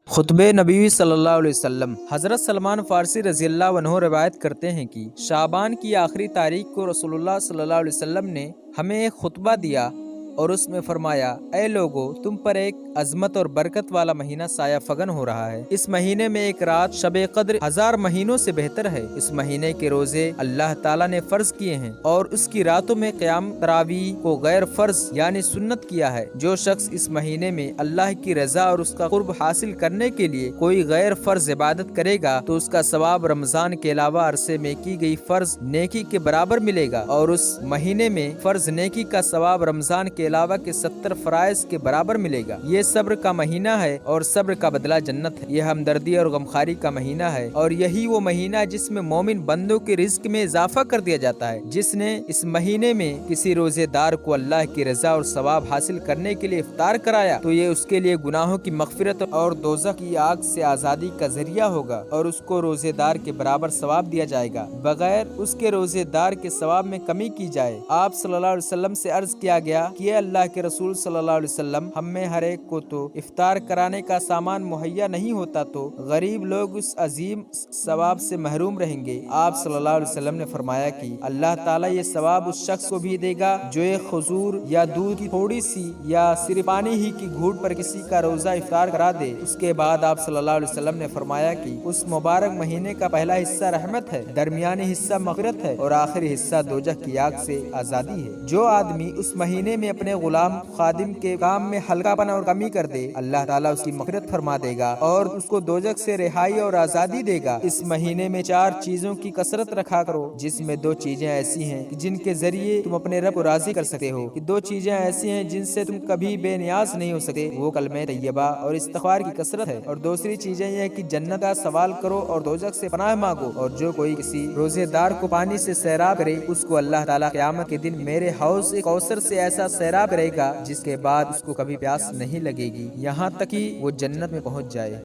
خطبہ نبی صلی اللہ علیہ وسلم۔ حضرت سلمان فارسی رضی اللہ عنہ روایت کرتے ہیں کہ شعبان کی آخری تاریخ کو رسول اللہ صلی اللہ علیہ وسلم نے ہمیں ایک خطبہ دیا اور اس میں فرمایا، اے لوگو، تم پر ایک عظمت اور برکت والا مہینہ سایہ فگن ہو رہا ہے۔ اس مہینے میں ایک رات شب قدر 1000 مہینوں سے بہتر ہے۔ اس مہینے کے روزے اللہ تعالیٰ نے فرض کیے ہیں اور اس کی راتوں میں قیام تراویح کو غیر فرض یعنی سنت کیا ہے۔ جو شخص اس مہینے میں اللہ کی رضا اور اس کا قرب حاصل کرنے کے لیے کوئی غیر فرض عبادت کرے گا تو اس کا ثواب رمضان کے علاوہ عرصے میں کی گئی فرض نیکی کے برابر ملے گا، اور اس مہینے میں فرض نیکی کا ثواب رمضان کے علاوہ کے 70 فرائض کے برابر ملے گا۔ یہ صبر کا مہینہ ہے اور صبر کا بدلہ جنت ہے۔ یہ ہمدردی اور غمخواری کا مہینہ ہے اور یہی وہ مہینہ ہے جس میں مومن بندوں کے رزق میں اضافہ کر دیا جاتا ہے۔ جس نے اس مہینے میں کسی روزے دار کو اللہ کی رضا اور ثواب حاصل کرنے کے لیے افطار کرایا تو یہ اس کے لیے گناہوں کی مغفرت اور دوزخ کی آگ سے آزادی کا ذریعہ ہوگا، اور اس کو روزے دار کے برابر ثواب دیا جائے گا بغیر اس کے روزے دار کے ثواب میں کمی کی جائے۔ آپ صلی اللہ علیہ وسلم سے عرض کیا گیا کہ اے اللہ کے رسول صلی اللہ علیہ وسلم، ہم میں ہر ایک کو تو افطار کرانے کا سامان مہیا نہیں ہوتا تو غریب لوگ اس عظیم ثواب سے محروم رہیں گے۔ آپ صلی اللہ علیہ وسلم نے فرمایا کہ اللہ تعالیٰ یہ ثواب اس شخص کو بھی دے گا جو ایک کھجور یا دودھ کی تھوڑی سی یا صرف پانی ہی کی گھونٹ پر کسی کا روزہ افطار کرا دے۔ اس کے بعد آپ صلی اللہ علیہ وسلم نے فرمایا کہ اس مبارک مہینے کا پہلا حصہ رحمت ہے، درمیانی حصہ مغفرت ہے اور آخری حصہ دوزخ کی آگ سے آزادی ہے۔ جو آدمی اس مہینے میں اپنے غلام خادم کے کام میں ہلکا پن اور کمی کر دے، اللہ تعالیٰ اس کی مغفرت فرما دے گا اور اس کو دوزخ سے رہائی اور آزادی دے گا۔ اس مہینے میں 4 چیزوں کی کثرت رکھا کرو، جس میں 2 چیزیں ایسی ہیں کہ جن کے ذریعے تم اپنے رب کو راضی کر سکتے ہو، کہ 2 چیزیں ایسی ہیں جن سے تم کبھی بے نیاز نہیں ہو سکتے، وہ کلمہ طیبہ اور استغفار کی کثرت ہے، اور دوسری چیزیں یہ کہ جنت کا سوال کرو اور دوزخ سے پناہ مانگو، اور جو کوئی کسی روزے دار کو پانی سے سیراب کرے اس کو اللہ تعالیٰ قیامت کے دن میرے حوض کوثر سے ایسا سیراب کرے گا جس کے بعد اس کو کبھی پیاس نہیں لگے گی یہاں تک کہ وہ جنت میں پہنچ جائے۔